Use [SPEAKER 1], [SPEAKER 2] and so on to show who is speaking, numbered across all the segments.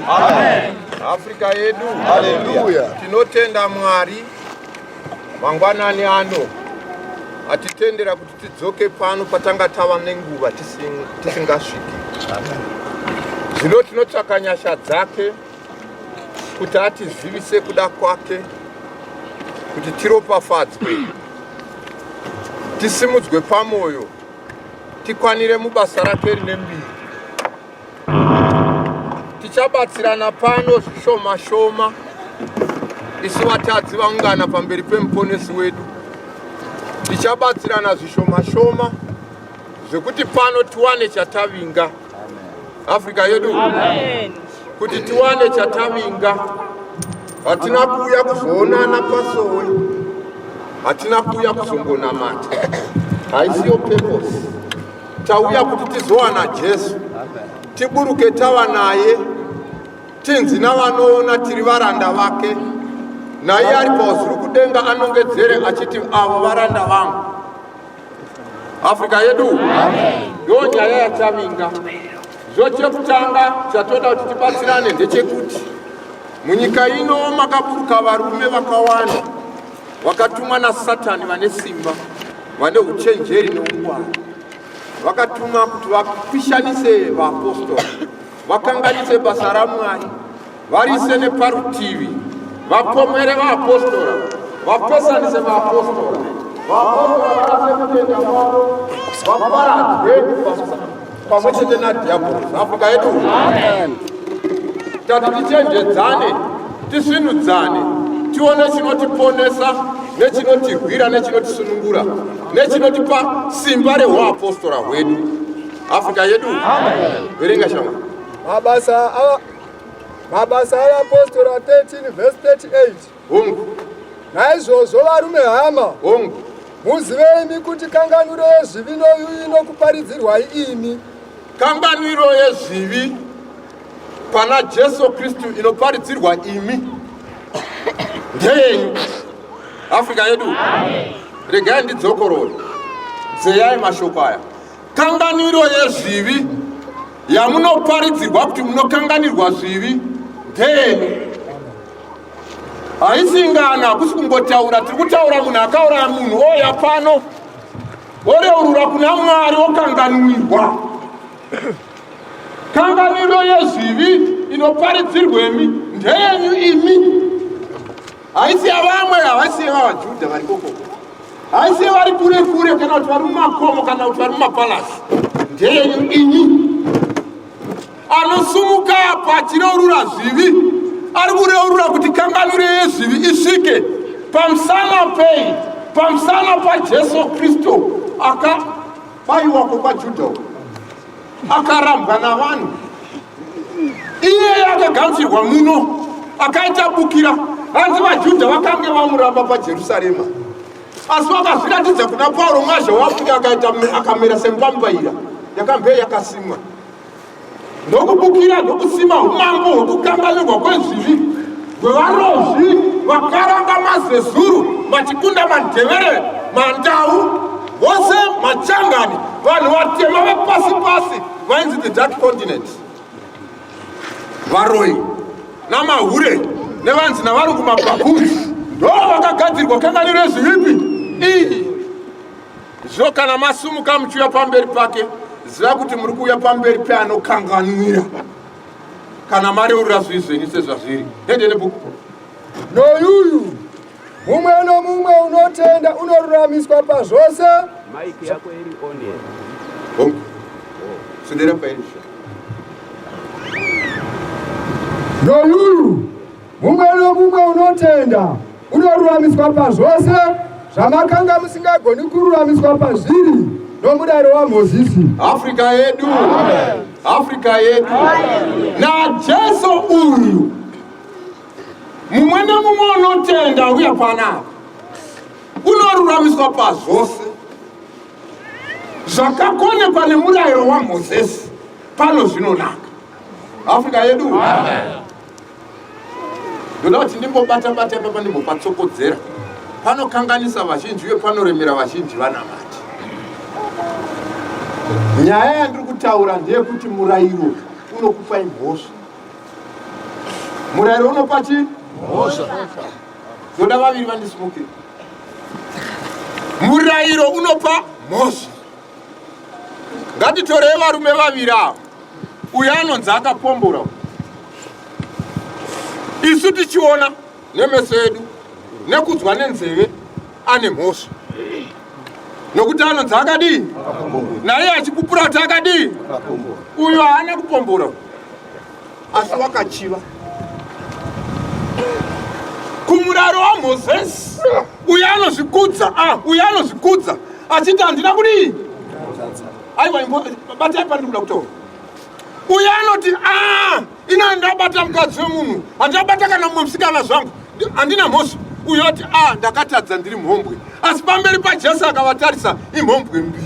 [SPEAKER 1] Amen. Afrika yedu.
[SPEAKER 2] Hallelujah.
[SPEAKER 1] Tinotenda Mwari mangwanani ano atitendera kuti tidzoke pano patanga tava nenguva tisingasviki. Zvino tinotsvaka nyasha dzake kuti atizivise kuda kwake, kuti tiropafadzwe, tisimudzwe pamoyo, tikwanire mubasa rake rine mbiri. Tichabatsirana pano zvishoma shoma isu vatadzi vaungana pamberi pemuponesi wedu. Tichabatsirana zvishoma shoma zvekuti pano tiwane chatavinga. Afrika yedu.
[SPEAKER 3] Amen.
[SPEAKER 1] Kuti tiwane chatavinga. Hatina kuuya kuzoonana pasowe, hatina kuuya kuzongonamata. Haisiyo purpose. Tauya kuti tizowana Jesu, tiburuke tava naye, tinzi navanoona tiri varanda vake, naye ari pauzuru kudenga anongedzere achiti avo varanda vangu. Afrika yedu. Ndo nyaya yatavinga. Chekutanga chatoda kuti tibatsirane ndechekuti munyika ino makaburuka varume vakawanda vakatumwa naSatani vane simba, vane uchenjeri neungwara. Vakatuma kuti vapishanise vaapostoli, vakanganise basa raMwari, varise neparutivi, vapomere vaapostoli, vapesanise vaapostoli, varase kutenda kwavo, vaparadze pamwechete nadhiabhori. Afrika yedu.
[SPEAKER 3] Amen.
[SPEAKER 1] Tati tichenjedzane, tisvinudzane, tione chinotiponesa, nechinotirwira, nechinotisunungura, nechinotipa simba reuapostoli hwedu. Afrika yedu.
[SPEAKER 3] Amen.
[SPEAKER 1] Verenga shama.
[SPEAKER 2] Mabasa aapostoli 13 verse 38.
[SPEAKER 1] Hongu.
[SPEAKER 2] Naizvozvo varume hama,
[SPEAKER 1] Hongu.
[SPEAKER 2] muzivei kuti kanganwiro yezvivi inokuparidzirwai imi.
[SPEAKER 1] Kanganwiro yezvivi pana Jesu Kristu inoparidzirwa imi ndeyenyu. Afrika yedu. Regai ndidzokorore, dzeyai mashoko aya. Kanganwiro yezvivi yamunoparidzirwa kuti munokanganirwa zvivi ndeyenyu. Haisingana kusi kungotaura, tiri kutaura munhu akauraya munhu oya pano oreurura kuna Mwari okanganwirwa. Kanganwiro yezvivi inoparidzirwemi ndeyenyu imi. Haisi yavamwe, haisi yavaJudha vari koko, haisi yavari kure kure, kana kuti vari mumakomo, kana kuti vari mumapalasi. Ndeyenyu inyi. Anosumuka apa achireurura zvivi ari kureurura kuti kanganwiro yezvivi isvike pamusana pei? Pamusana paJesu Kristu akabayiwa kwaJudha, akarambwa navanhu. Iye akagamuchirwa muno, akaita bukira. Hanzi vaJudha vakange vamuramba paJerusarema, asi vakazviratidza kuna Pauro mwazha wapfuka akamera sembambaira yakambe yakasimwa. Ndokubukira ndokusima umambo hwokukanganirwa kwezvivi hwevarovhi vakaranga mazezuru, machikunda mandevere, mandau, vose machangani, vanhu vatema vepasi pasi vainzi the dark continent, varoi namahure nevanzi navari kumabhabhudzi, ndo vakagadzirwa kanganiro yezvivipi iyi. Zvino kana masumuka muchiuya pamberi pake, ziva kuti muri kuuya pamberi peanokanganwira. Kana mareurira zvivi zvenyu sezvazviri, ndendene bhuku.
[SPEAKER 2] Noyuyu mumwe nomumwe unotenda unoruramiswa pazvose.
[SPEAKER 3] Maiki yako iri on here.
[SPEAKER 1] Hongu. Sudera paisha.
[SPEAKER 2] Noyuyu mumwe nomumwe unotenda unoruramiswa pazvose zvamakanga musingagoni kururamiswa pazviri nomurayiro waMozisi.
[SPEAKER 1] Afrika yedu. Amen. Afrika yedu. Amen. Na Jesu uyu mumwe nomumwe unotenda uya panapa unoruramiswa pazvose zvakakonekwa nemurayiro waMozisi pano zvinonaka. Afrika yedu. Amen. Ndoda kuti ndimbobata papa ndimbopatsokodzera. Panokanganisa vazhinji uye panoremera vazhinji vanamati. Nyaya yandiri kutaura ndeyekuti murayiro unokupai mhosva. Murayiro unopa chi? Mhosva. Zoda vaviri vandisumukire. Murayiro unopa mhosva. Ngatitorei varume vaviri ava. Uyu anonzi akapombora. Isu tichiona nemeso edu nekudzwa nenzeve ane mhosva. Nokuti anonzi akadii? Naye achipupura kuti akadii? Uyu haana kupombora. Asi wakachiva. Kumurayiro waMozisi uyu anozvikudza achiti handina kudii? Aiwa batai pandikuda kutaura. Uyu anoti ina handabata mukadzi wemunhu, handabata kana mumwe musikana zvangu, handina mhosva. Uyu oti ndakatadza ndiri mhombwe. Asi pamberi paJesu akavatarisa imhombwe mbiri.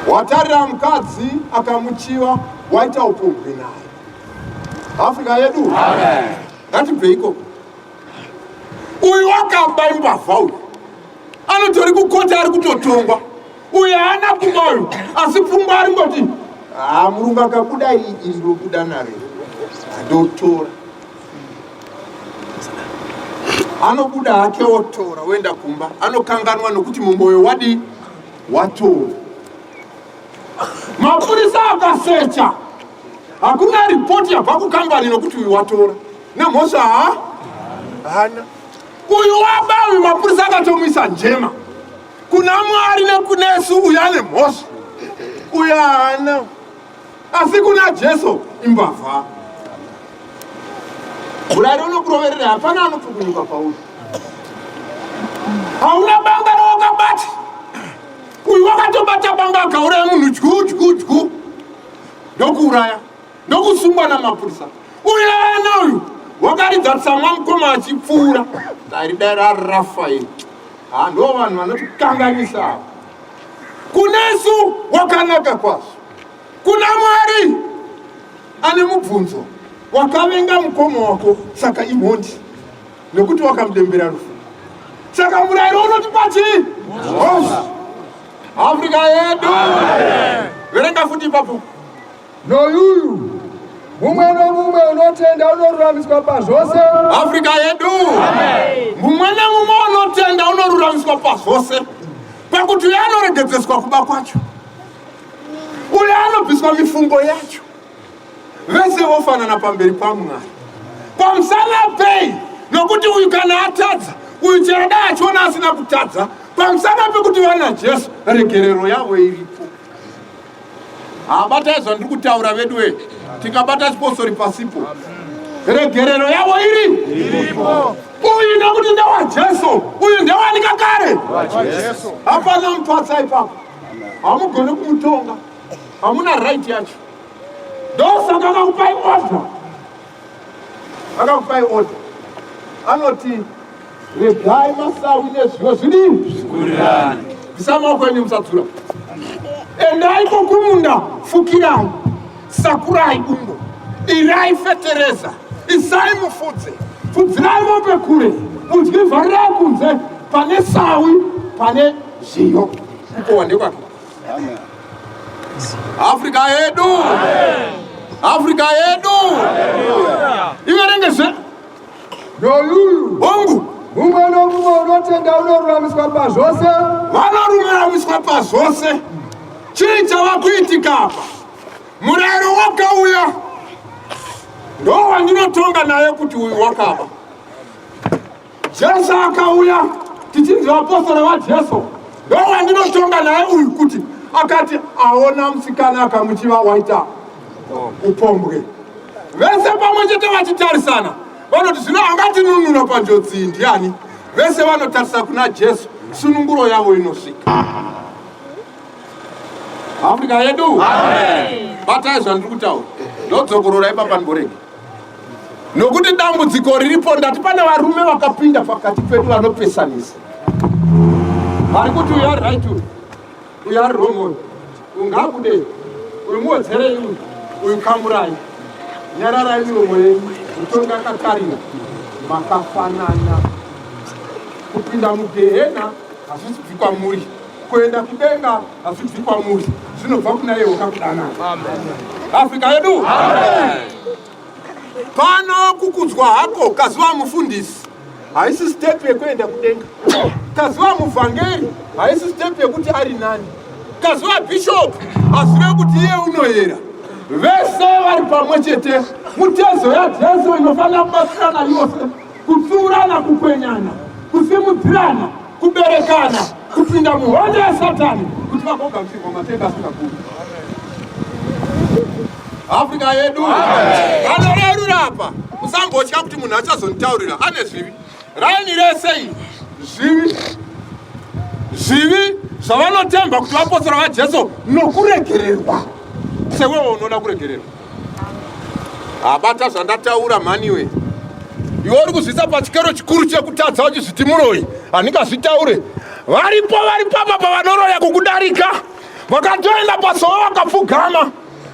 [SPEAKER 1] Watarira mukadzi akamuchiva, waita upombwe naye. Afrika yedu ngatibve ikoko. Uyu wakaba imbavha uyu anotori kukota ari kutotongwa. Uyu haana pfungwa uyu, asi pfungwa ari ngoti murungu akabuda iri robuda naro ndotora. Anobuda hake otora oenda kumba, anokanganwa nokuti mumwoyo wadi watora. Mapurisa akasecha, hakuna ripoti yabva kukambani nokuti uyu watora. Nemhosva hana. Uyu waba uyu mapurisa akatomisa njema. Kuna Mwari nekunesu uyu ane mhosva. Uyu hana. Asi kuna Jesu imbavha. Murayiro unokuroverera, hapana anopukunyuka pauri. Hauna banga rawakabata. Uyu wakatobata banga akauraya munhu dyu. Ndokuuraya. Ndokusungwa namapurisa. Uyu hana uyu. Wakaridza tsamwa mukoma achipfuura. Daridai raRafaeri. Ndo vanhu vanotikanganisa. Kunesu wakanaka kwazvo. Kuna Mwari ane mubvunzo. Wakavenga mukoma wako, saka imhondi. Nekuti wakamudembera rufu. Saka murayiro unotipa chii? Mhosva. Afrika yedu. Verenga futi ipapo.
[SPEAKER 2] Noyuyu mumwe nomumwe unotenda unoruramiswa pazvose.
[SPEAKER 1] Afrika yedu. Mumwe nemumwe unotenda unoruramiswa pazvose. Pakuti uyu anoregedzeswa kuba kwacho. Uyu anobviswa mifungo yacho. Vese vofanana pamberi paMwari. Pamusana pei, nokuti uyu kana atadza, uyu chero dai achiona asina kutadza, pamusana pekuti vana Jesu, regerero yavo iripo. Batai zvandiri kutaura vedu we. Tikabata chipostori pasipo. Regerero yavo iripo. Uyu nokuti ndewa Jesu, uyu ndewanika kare. Hapana mupatsa ipapo. Hamugoni kumutonga. Hamuna right yacho. Ndosaka akakupai order. Akakupai order. Anoti regai masawi nezviyo zvidini? Bvisa maoko enyu musadzura. Endai kumunda, fukirai, sakurai bundo, irai fetereza, isai mufudze, fudzirai mombe kure, mudyi vharirai kunze, pane sawi, pane zviyo. Kuwande kwake. Afrika yedu. Afrika yedu. Iverengeze.
[SPEAKER 2] Noyuyu
[SPEAKER 1] Hongu.
[SPEAKER 2] mumwe nomumwe unotenda unoruramiswa pazvose.
[SPEAKER 1] Vanoruramiswa pazvose. Chii chavakuitika apa? Murayiro wakauya. Ndo wandinotonga naye kuti uyu wakaba. Jesu akauya. Tichinzi vapostori vaJesu. Ndo wandinotonga naye uyu kuti akati aona musikana akamuchiva waita upombwe. Vese pamwe chete vachitarisana vanoti zvino angati nunura panjodzi ndiani? Vese vanotarisa kuna Jesu, sununguro yavo inosvika. Afrika yedu. Batai zvandiri kutaura. Ndodzokororai papandorege. Nokuti dambudziko riripo, ndati pane varume vakapinda pakati pedu vanopesanisa. Vari kuti uyu ari right uyu ari wrong. Ungabude uyu muwedzerei uyu kamurai. Nyararai miromo yenyu. Mutonga akatarira. Makafanana. Kupinda mugehena hazvibvi kwamuri. Kuenda kudenga hazvibvi kwamuri. Zvinobva kuna iye wakakudanana. Afrika yedu. pano kukudzwa hako kaziwa mufundisi haisi step yekuenda kudenga, kaziwa muvhangeri haisi step yekuti ari nani, kaziwa bishop asiwe kuti iye unoyera. Vese vari pamwe chete mutezo yaJesu inofanira kubatsirana yose, kutsurana, kukwenyana, kusimudzirana, kuberekana, kupinda muhondo yaSatani kuti vagogamuchirwa matenga asingakuri. Afrika yedu vanorerura apa, musambotya kuti munhu achazonitaurira ane zvivi. Raini rese zvivi zvavanotemba kuti vapostora vaJesu nokuregererwa. Sewewo unoda kuregererwa. Abata zvandataura mhaniwe. Iwe uri kuzvisa pachikero chikuru chekutadza uchizviti muroi, handingazvitaure. Varipo apa vanoroya kukudarika, vakatoenda pasowa vakapfugama,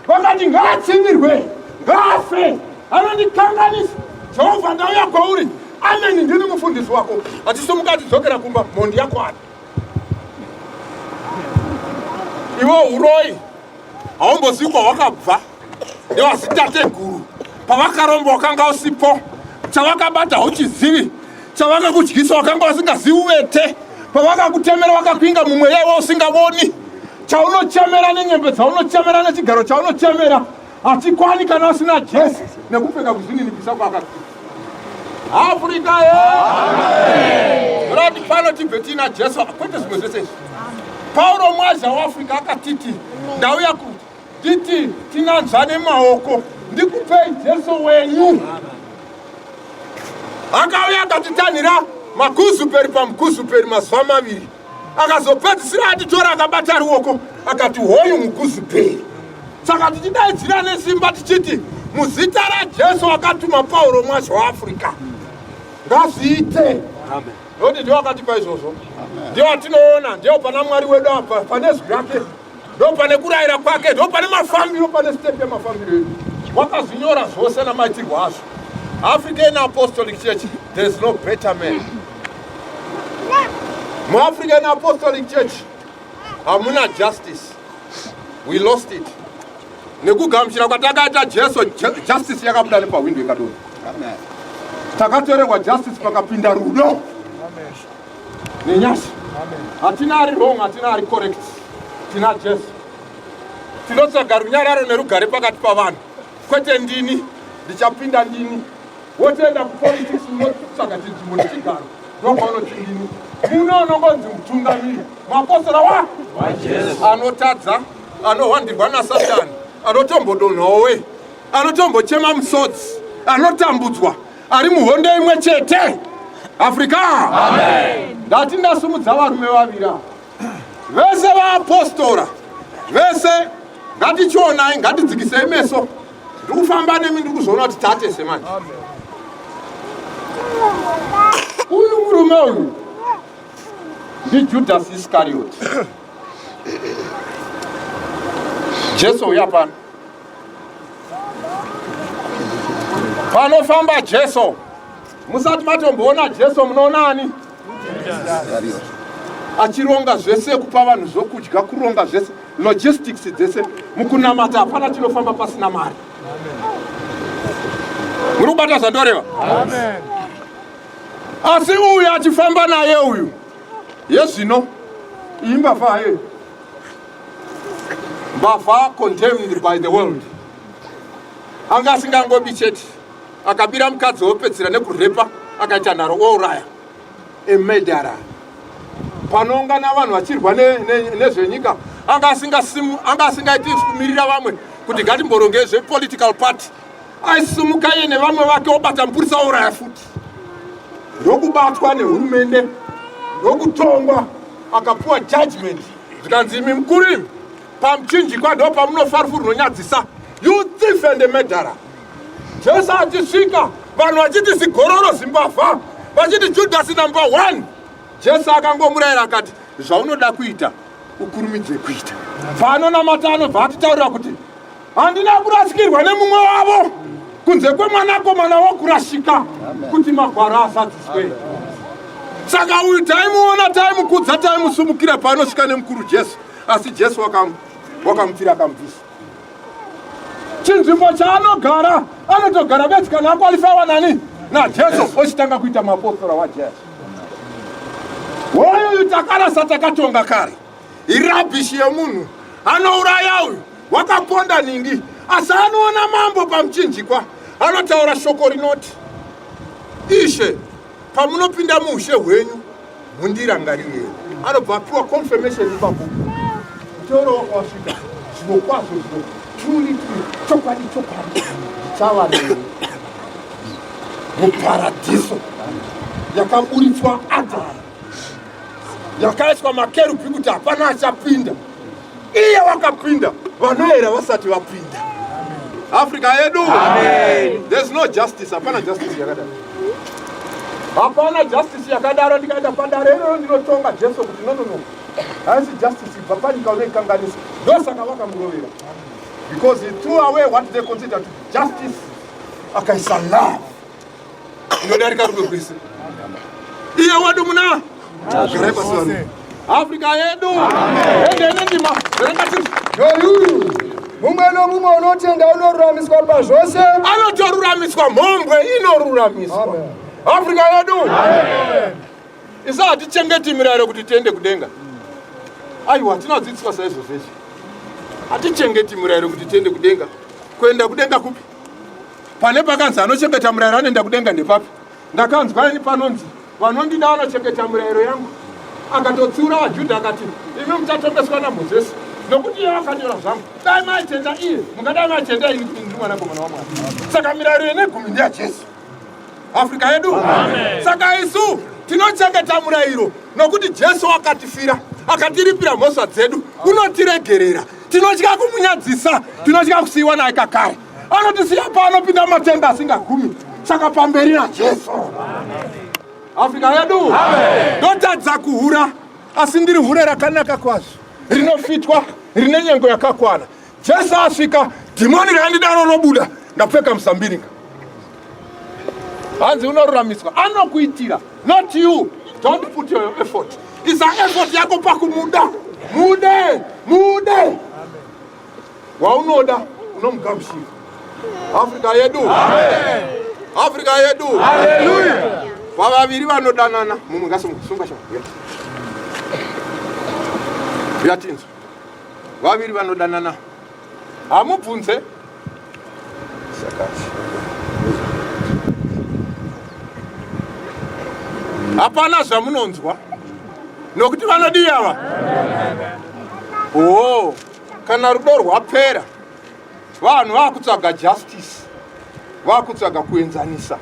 [SPEAKER 1] vakati ngaatsivirwe, ngaafe, anondikanganisa. Jehovha ndauya kwauri, ameni ndini mufundisi wako. Achisimuka tidzokera kumba, mhondi yako ari. Iwe uroi, haumbozivi kwawakabva nevasitateguru. Pavakaromba wakanga usipo, chavakabata hauchizivi, chavakakudyisa wakanga usingazivi uvete, pavakakutemera vakakuinga mumweya iwe usingavoni. Chaunochemera nenyembe dzaunochemera nechigaro chaunochemera hachikwani kana usina Jesu nekupfeka kuzvininipisa kwakati. Afrika rati pano tibve tina Jesu kwete zvimwe zvese izvi. Pauro mwaza waAfrica akatiti ndauya kuti tinanzane maoko ndikupei Jesu wenyu. Akauya akatitanhira makuzuperi pamukuzuperi mazuva maviri. Akazopedzisira atitora akabata ruoko akati hoyu mukuzuperi. Saka tichidaidzira nesimba tichiti muzita raJesu akatuma Pauro mwazi waAfrica ngazviite. Ndokuti ndiwo akatipa izvozvo, ndiwo atinoona, ndiwo pana Mwari wedu apa, pane zwi rake, ndo pane kurayira kwake, ndo pane mafambiro, pane step yemafambiro edu. Wakazvinyora zvose namaitirwo azvo. African Apostolic Church, there is no better man. Mu-African Apostolic Church hamuna justice. We lost it. Nekugamuchira kwatakaita Jesu, justice yakabuda nepawindo ikadoni. Takatorerwa justice pakapinda rudo. Nenyasha. Hatina ari wrong, hatina ari correct. Tina Jesu. Tinotsvaga runyararo nerugare pakati pavanhu. Kwete ndini, ndichapinda ndini. Wotoenda kupolitics unotsvaga chinzvimbo nechigaro. Ndopaunoti ndini. Muno unongonzi mutungamiri. Maapostoli waJesu. Anotadza, anohwandirwa naSatani, anotombodonhowe, anotombochema musodzi, anotambudzwa, ari muhondo imwe chete. Afrika. Amen. Ndati ndasumudza varume vavira. Vese vaApostora. Vese ngatichionai, ngatidzikisei meso. Ndikufamba nemi ndikuzoona kuti tate semani. Uyu murume uyu ndiJudas Iscariot. Jesu uya pano. Panofamba Jesu. Musati matomboona Jesu munoona ani? Achironga zvese kupa vanhu zvokudya, kuronga zvese logistics dzese mukunamata hapana tinofamba pasina mari. Muri kubata zvandoreva? Amen. Asi uyu achifamba naye uyu yezvino imbavha ye mbavha condemned by the world. Anga asingangobi chete akabira mukadzi wopedzera nekurepa akaita nharo ouraya, a murderer. Panoungana vanhu vachirwa nezvenyika anga asingaiti kumirira vamwe kuti ngatimboronge zvepolitical party, aisumuka iye nevamwe vake obata mupurisa ouraya futi. Ndokubatwa nehurumende, ndokutongwa, akapuwa judgment. Zvikanzi imi mukuru imi, pamuchinjikwa ndo pamunofarufuru nonyadzisa. You thief and a murderer. Jesu achisvika, vanhu vachiti zigororo zimbavha, vachiti Judas number 1. Jesu akangomurayira akati, zvaunoda kuita, ukurumidze kuita. Paanonamata anobva atitaurira kuti, handina kurasikirwa nemumwe wavo, kunze kwemwanakomana wokurashika, kuti magwaro azadziswe. Saka uyu taimuona, taimukudza, taimusumukira paanosvika nemukuru Jesu, asi Jesu wakamupfira akamubvisa. chinzvimbo chaanogara anotogara beti kana akwalifawa nani najesu ochitanga kuita mapostora wajesu. Uyu takarasa takatonga kare irabishi yemunhu anouraya uyu wakaponda ningi asi anoona mambo pamuchinjikwa anotaura shoko rinoti ishe pamunopinda muushe hwenyu mundirangarire. Anobva apiwa confirmation ipapo mutoro wakasvika zvino kwazvo zvino truly chokwadi chava nemi muparadiso yakaburitswa Adhamu yakaiswa makerubhi kuti hapana achapinda. Iye wakapinda vanoera vasati vapinda. Africa yedu, there's no justice. Hapana justice yakadaro. Hapana justice yakadaro. Ndikaenda pandarero ndinotonga Jesu kuti no. Haisi justice papa ndikaonekanganyisa. Ndosaka vakamurovera. Because he threw away what they consider justice. Akaisa love. Inodarika rudo Kristu. Iye wadu muna. Africa yedu. Ndima.
[SPEAKER 2] Mumwe nomumwe unotenda unoruramiswa pazvose.
[SPEAKER 1] Anotoruramiswa mhombwe inoruramiswa. Africa yedu. Isa hatichengeti mirayiro kuti tiende kudenga. Aiwa tinodzidziswa saizvo zveshe. Hatichengeti mirayiro kuti tiende kudenga. Kuenda kudenga kupi? Pane pakanzi anochengeta mirayiro anoenda kudenga ndepapi? Ndakanzwa ini panonzi vanondida vanochengeta mirayiro yangu. Akatotsiura vaJudha akati imi muchatongeswa naMozisi. Nokuti iye wakanyora zvangu. Dai maitenda iye, mungadai maitenda ini kuti ndiri mwanakomana waMwari. Saka mirayiro yenegumi ndiyaJesu. Africa yedu. Saka isu tinochengeta murayiro nokuti Jesu akatifira, akatiripira mhosva dzedu, unotiregerera. Tinotya kumunyadzisa, tinotya kusiyiwa naye kakare. Anotisiya paanopinda matenda asingagumi. Saka pamberi naJesu. Africa yedu. Ndotadza kuhura, asi ndiri hure rakanaka kwazvo. Rinofitwa, rine nyengo yakakwana. Jesu asvika, dhimoni raindidaro robuda, ndapfeka musambirika. Hanzi unoruramiswa, anokuitira, not you. Don't put your effort. Isa effort yako pakumuda. Mude. Waunoda, unomugamushira. Africa yedu. Africa yedu. Hallelujah. Vavaviri vanodanana, mumwe ngasimusunga shaka. Yatinzo. Vaviri vanodanana. Hamubvunze. Sakati. Hapana zvamunonzwa. Nokuti vanodii ava? Kana rudo rwapera, vanhu vakutsvaga justice. Vakutsvaga kuenzanisa.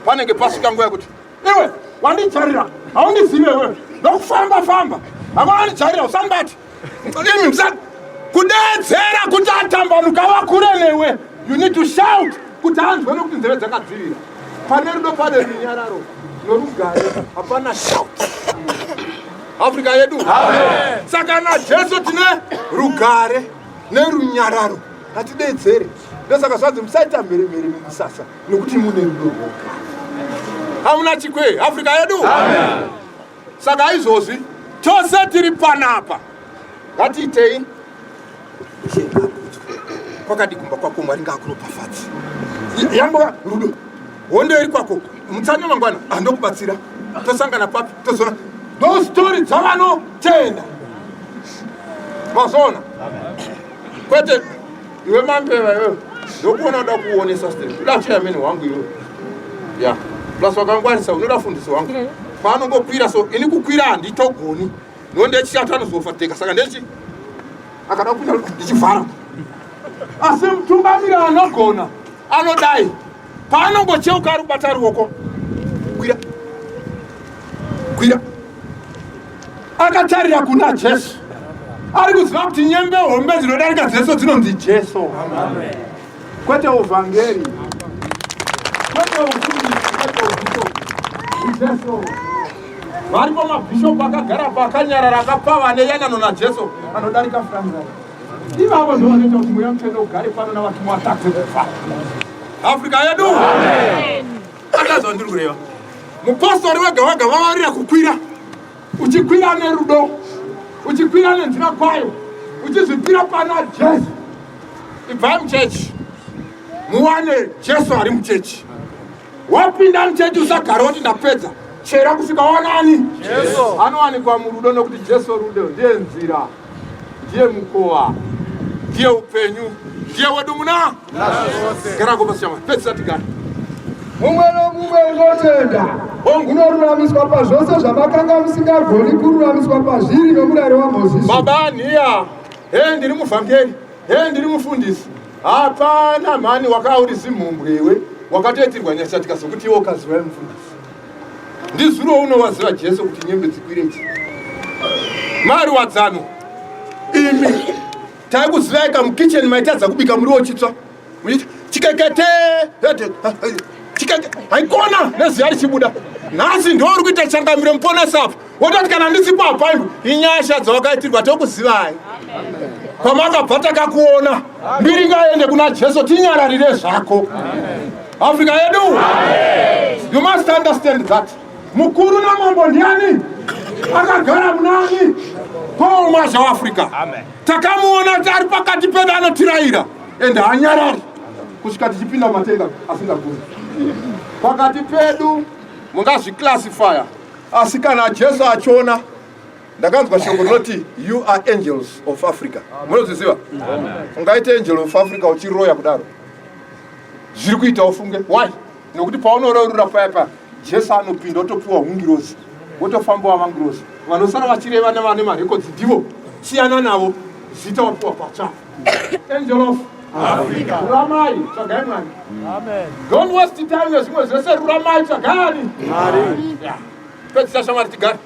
[SPEAKER 1] Panenge pasvika nguva yekuti iwe wandijarira, haundizive wewe. Ndokufamba. Hawandijarira usambati. Imi msati kudeedzera kuti atambanuka vakure newe. You need to shout kuti anzwe nokuti nzeve dzakadzivira. Pane rudo pane runyararo. Norugare hapana shout. Africa yedu. Saka naJesu tine rugare nerunyararo. Hatideedzere. Ndosaka zvanzi musaita mheremhere mumusasa nokuti mune rudo rwokare. Hamuna chikwe Africa yedu. Saka izvozvi tose tiri panapa ngatiitei kwakadi kumba kwako Mwari ngaakuropafadze. Yambova rudo hondo iri kwako mutsanya mangwana andokubatsira tosangana papi tozona ndostori dzavanotenda mazona kwete iwe mambeva iwewe ndokuona uda kuonesa uda kuchayameni wangu iwewe ya plus wakangwanisa unoda fundisi wangu paanongokwira so ini kukwira handitogoni nondechishatu anozofateka saka ndechi akada kupinda ndichivhara asi mutungamiri anogona anodai paanongocheuka ari kubata ruoko kwira akatarira kuna Jesu ari kuziva kuti nyembe hombe dzinodarika dzeso dzinonzi Jesu. Kwete uvhangeri, kwete Jesu. Varipo mabhishopu akagara pakanyarara akapava neyanano naJesu anodarika furamira. Ivavo ndo vanoita kuti mweya mutsvene ugare pano navatumwa vatadze kufa. Africa yedu. Akazwa ndiri kureva. Mupostori wega vavarira kukwira. Uchikwira nerudo. Uchikwira nenzira kwayo. Uchizvipira pana Jesu. Ibvai muchechi. muwane Jesu ari muchechi. Wapinda muchechi usagara kuti ndapedza. Chera kusvika wanani? Jesu. Anowanikwa murudo nokuti Jesu rudo ndiye nzira, ndiye mukova, ndiye upenyu, ndiye wedu muna. Gara kupasama. Pedzisa tigara.
[SPEAKER 2] Mumwe nomumwe unotenda unoruramiswa pazvose zvamakanga musingagoni kururamiswa pazviri nomurayiro waMozisi.
[SPEAKER 1] Baba niya, ndiri muvhangeri, ndiri mufundisi. Hapana mhani wakauri zimumbwe iwe wakatoitirwa nyasha tikazokuti iwe ukaziva mufundisi. Ndizuro unowaziva Jesu kuti nyembe dzikwirechi. Mari wadzano imi taikuzivaika mukitchen maitadza kubika muriwo chitsva chikekete haikona neziya richibuda. Nhasi ndori kuita changamiro muponesa apo wototi kana ndisipo apaimbo inyasha dzawakaitirwa tokuzivai. Pamakabva takakuona mbiri ngaende kuna Jesu tinyararire zvako. Africa yedu. You must understand that. Mukuru namambo ndiani? Akagara munani? Paul Masha wa Africa. Takamuona tari pakati pedu anotiraira ende hanyarari kusvika tichipinda matenga asingagoni. Pakati pedu mungazviclassifya, asi kana Jesu achiona ndakanzwa shoko rinoti you are angels of Africa. Munozviziva? Ungaite angel of Africa uchiroya kudaro zviri kuita ufunge. Why? Nokuti paunororura paya Jesu anopinda otopiwa hungirozi wotofamba wavangirozi vanosara vachireva nevane marekodzi ndivo siyana navo zita wapiwa pacha. Angel of Africa. Ruramai tsvagai Mwari. Amen. Don't waste time nezvimwe zvese, ruramai tsvagani Mwari. Pedzisa shamwari tigare.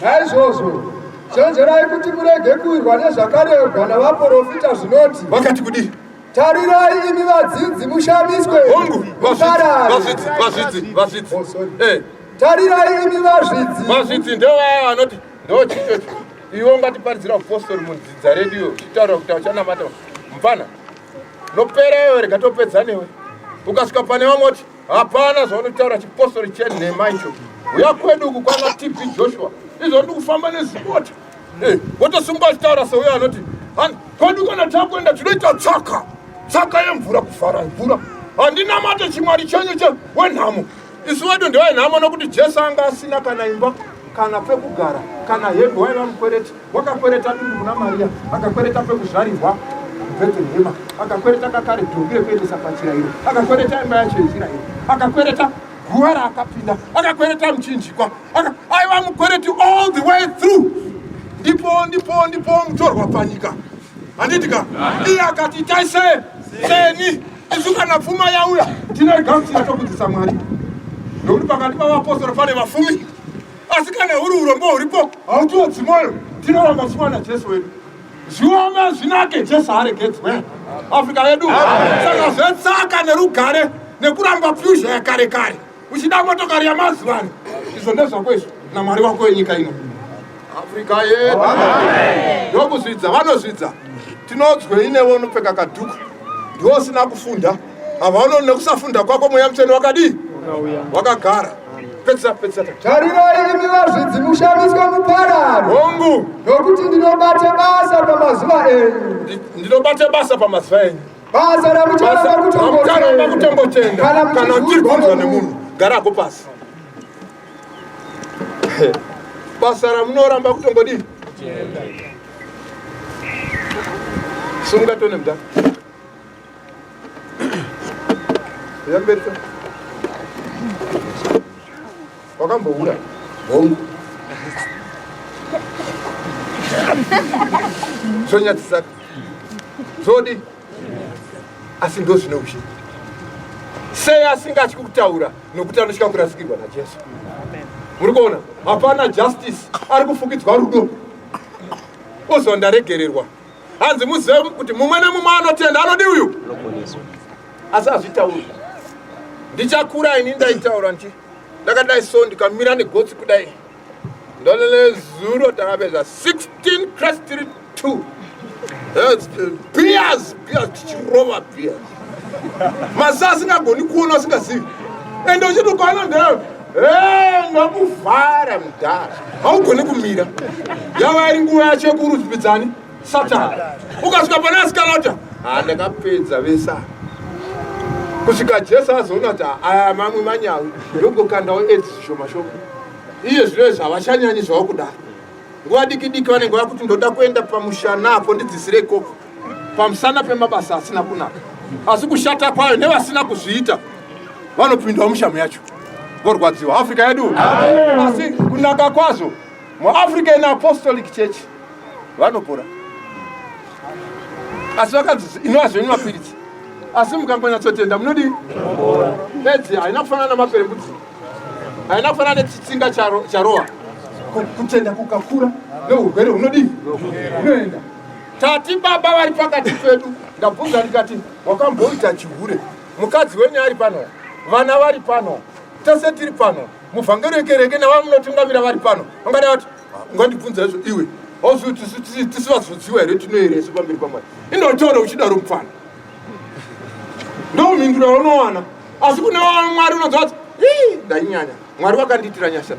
[SPEAKER 2] Naizvozvo chenjerai kuti murege kuwirwa nezvakaregwa navaprofita zvinoti
[SPEAKER 1] vakati kudii?
[SPEAKER 2] Tarirai imi vadzidzi mushamiswe
[SPEAKER 1] vazvidzi.
[SPEAKER 2] Tarirai imi vazvidzi.
[SPEAKER 1] Vazvidzi ndevaya vanoti ndochichocho iwe ungatiparidzira upostori mudzidza redio chitaura kuti uchanamata mufana nopera iwe rega topedza newe. Ukasvika pane vamwe kuti hapana zvaunotaura chipostori chenhema icho, uya kwedu uku kwana TB Joshua izvo ndikufamba nezimota wotosungwa achitaura seuyo anoti kwedu kana takuenda tinoita tsaka yemvura kuvhara mvura. Handinamate chimwari chenyu wenhamo. Isu wedu ndewenhamo nokuti Jesu anga asina kana imba kana pekugara kana hembe. Waiva mukwereti, wakakwereta dundu kuna Maria, akakwereta pekuzvarirwa Bhetelehema, akakwereta kakare dhongi rekuendesa pachirayiro, akakwereta imba yacho Israeri, akakwereta guwa raakapinda, akakwereta muchinjikwa, aiva mukwereti all the way through. Ndipo mutorwa panyika. Handitika iye akati taiseni isu kana pfuma yauya tinoigamuchira tokudzisa Mwari. Nokuti pakati pavapostori pane vafumi, asi kana uri urombo huripo hautiodzi moyo. Tinoramba pfuma naJesu wedu. Zviome zvinake Jesu aregedzwe Africa yedu. Saka zvetsaka nerugare nekuramba pfusha yakare kare uchida motokari yamazuva ano izvo ndezvako izvo naMwari wako wenyika ino. Africa yedu ndokuzvidza vanozvidza. Tinodzwe inewo unopfeka kadhuku ndiwo usina kufunda. Havaononi nekusafunda kwako mweya mutsvene wakadii? Wakagara. Pedzisa.
[SPEAKER 2] Tarirai imi vazvidzi mushamiswe mupararo.
[SPEAKER 1] Hongu.
[SPEAKER 2] Nokuti ndinobate basa pamazuva enyu.
[SPEAKER 1] Ndinobate basa pamazuva enyu.
[SPEAKER 2] Basa ramucharamba
[SPEAKER 1] kutombotenda kana uchibvunzwa nemunhu. Garako pasi. Basa ramunoramba kutongodii? Sunga tone mda. Yamberita. Wakamboura. Hongu. Zvonyatsisaka. Zvodi. Asi ndo zvine ushe. Sei asingatyi kutaura nokuti anosvika kurasikirwa naJesu. Muri kuona? Hapana justice. Ari kufukidzwa rudo. Ozondaregererwa. Hanzi muzive kuti mumwe nemumwe anotenda anodi uyu. Asi hazvitaura. Ndichakura ini ndaitaura nti. Ndakadai so ndikamira negotsi kudai. Ndolele zuro takapedza 16 Christ 2. Beers tichirova beers. Masa asingagoni kuona asingazivi. Ende uchiti ukaona ndeo ndakuvhara mudhara haugoni kumira. Yava iri nguva yacho yekurudzwidzani Satani. Ukasvika pane asikana kuti ndakapedza vesa kusvika Jesu azoona kuti aya mamwe manyawi ndongokandao edzi zvishoma shoma. Iye zvino zvavachanyanyi zvavo kudaro. Nguva diki vanenge vakuti ndoda kuenda pamushana apo ndidzisire ikoko pamusana pemabasa asina kunaka. Asi kushata kwayo nevasina kuzviita vanopindawo mushamu yacho vorwadziwa. Afrika yedu. Asi kunaka kwazvo muAfrican Apostolic Church vanopora. Asi vakanzi inovazvenyu mapiritsi. Asi mukangonyatsotenda munodi bedzi haina kufanana namaperembudzi, haina kufanana nechitsinga charowa. Kutenda kukakura neurwere hunodii hunoenda. Tati baba vari pakati pedu, ndabvunza ndikati wakamboita chihure, mukadzi wenyu ari pano, vana vari pano, tese tiri pano, muvhangeri kereke navamunotungamira vari pano. Ungada kuti ungandibvunza izvo iwe auzivi tisivazodziwa here tinoeresu pamberi paMwari. Indotaura uchidaro mufana ndomhindura unowana. Asi kune Mwari unonzwa kuti ndainyanya, Mwari wakandiitira nyasha.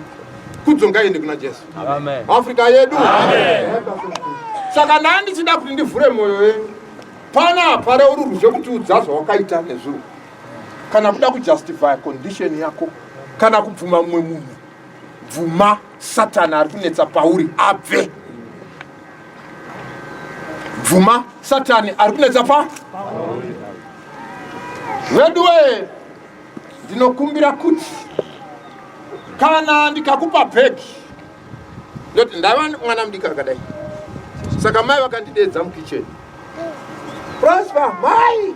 [SPEAKER 1] Kudzonga ende kuna Jesu.
[SPEAKER 3] Amen.
[SPEAKER 1] Afrika yedu. Amen. Saka ndichida kuti ndivhure moyo wenyu. Pana pare ururu zvekuti udzazwa wakaita nezuru. Kana kuda kujustify condition yako, kana kubvuma mumwe munhu, bvuma Satani ari kunetsa pauri abve. Bvuma Satani ari kunetsa pauri. Veduwe, ndinokumbira kuti kana ndikakupa bhegi ndoti ndava mwana mudiki akadai, saka mai vakandidedza mukicheni, Prosper mai,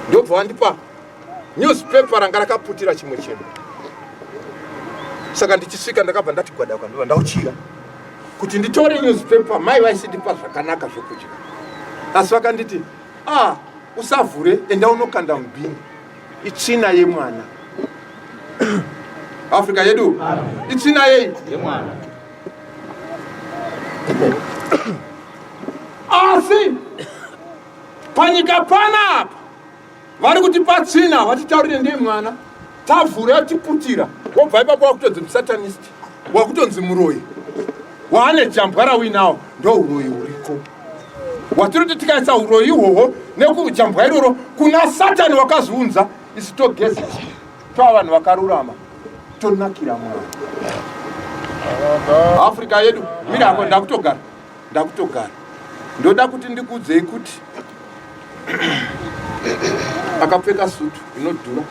[SPEAKER 1] ndobva vandipa newspaper ranga rakaputira chimwe cheno. Saka ndichisvika ndakabva ndati gwada kwandova ndauchira kuti nditore newspaper, mai vaisindipa zvakanaka zvokudya. Asi vakanditi usavhure, enda unokanda mubhini, itsvina yemwana. Afrika yedu. Itsvina yemwana. Asi panyika panapa vari kuti patsvina vatitaurire ndeyemwana, tavhure atiputira, wobva ipapo wakutonzi musatanist, wakutonzi muroyi, waane jambwa rawinawo ndo uroyi uriko. Watiroti tikaisa uroyi ihwohwo nekujambwa iroro kuna Satani wakaziunza, isi togeza tova vanhu vakarurama tonakira Mwari. Afrika yedu mirako ndakutogara. Ndoda kuti ndikuudzei kuti akapfeka sutu inodhura.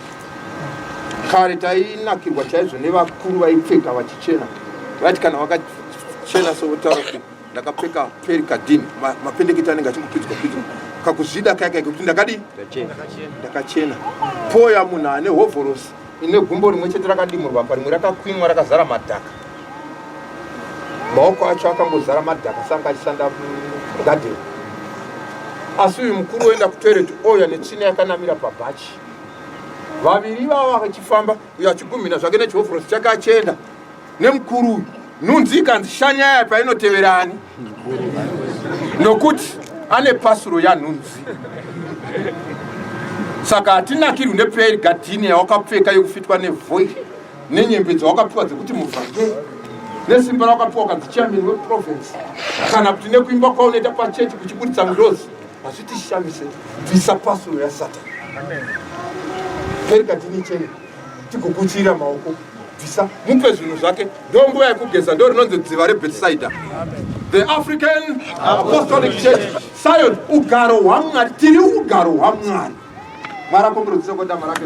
[SPEAKER 1] Kare tainakirwa chaizvo nevakuru vaipfeka vachichena. Vati kana wakachena sovotaura kuti ndakapfeka perikadhini, mapendeketi anenge achingopinzwa kakuzvida kake kuti ndakachena. Poya munhu ane hovhorosi ine gumbo rimwe chete rakadimurwa parimwe rakakwimwa rakazara madhaka. Maoko acho akambozara madhaka sanga achishanda mugadheni. Asi uyu mukuru oenda kutoireti oya netsvina yakanamira pabhachi. Vaviri vava vachifamba, uyo achigumhina zvake nechihovhorosi chake achienda nemukuru uyu. Nunzi ikanzi shanyaya painoteverani nokuti ane pasuro yanhunzi. Saka hatinakirwi neperi gadhini yawakapfeka yokufitwa nevhoiri nenyembe dzawakapiwa dzekuti muvhangeri nesimba rawakapiwa ukanzi chairman weprovince, kana kuti nekuimba kwaunoita pachechi kuchibuditsa murozi. Hazvitishamise, bvisa pasuro yaSatani. Peri gadhini chene tigokuchira maoko, bvisa, mupe zvinhu zvake. Ndo nguva yekugeza, ndo rinonzi dziva reBethsaida. The African Apostolic Church, Zion, ugaro hwaMwari, tiri ugaro hwaMwari. Mwari akomberodzise kodama rake.